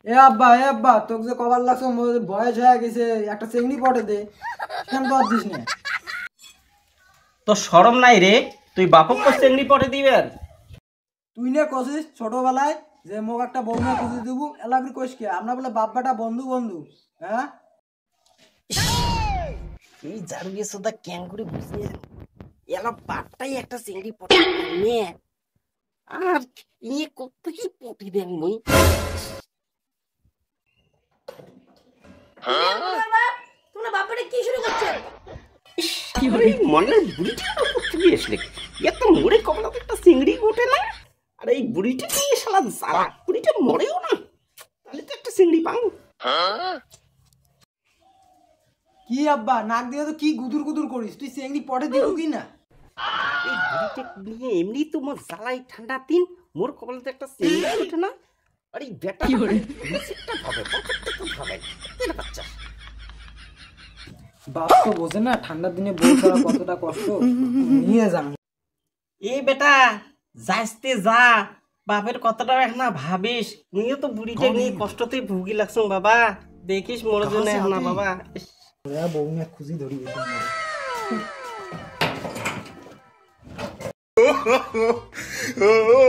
এ আব্বা তোকে যে কবার লাগছে বয়স হয়ে গেছে, একটা চেংড়ি পটে দে। কেন তো দিস না? তো শরম নাই রে, তুই বাপক চেংড়ি পটে দিবেন? তুই না কছিস ছোটবেলায় যে মোক একটা বৌমা খুঁজে দিব, এলাকি কইস কে? আমরা বলে বাপ্পাটা বন্ধু বন্ধু। হ্যাঁ, এই জারুয়ে সোদা ক্যাং করে বুঝিয়ে এলা বাপটাই একটা চেংড়ি পটে নে আর ইয়ে কত কি পটি দেন মুই। তোমরা বাপরে কি শুরু করছো? কি হলো মনের বুড়িটা কোথায় আসলে? এত মরে কমলাতে একটা চিংড়ি ওঠে না, আর এই বুড়িটা নিয়ে শালা জ্বালা, বুড়িটা মরেও না, তাহলে তো একটা চিংড়ি পাও। কি আব্বা নাক দিয়ে তো কি গুদুর গুদুর করিস? তুই চেংড়ি পটে দিব কি না? এই বুড়িটা নিয়ে এমনি তো মোর জ্বালাই ঠান্ডা দিন, মোর কমলাতে একটা চিংড়ি ওঠে না, আর এই বেটা মিসিকটা ভাবে কতটা ভাবে তেল বাচ্চা। বাপ তো বোঝে না ঠান্ডার দিনে বউ ছাড়া কতটা কষ্ট। নিয়ে যান। এ বেটা যাইতে যা, বাপের কথাটা এখন না ভাবিস, নিয়ে তো বুড়িটা নিয়ে কষ্টতেই ভুগি লাগছ বাবা, দেখিস মোর জন্য এখন না বাবা। বউ নিয়ে খুঁজি ধরি Oh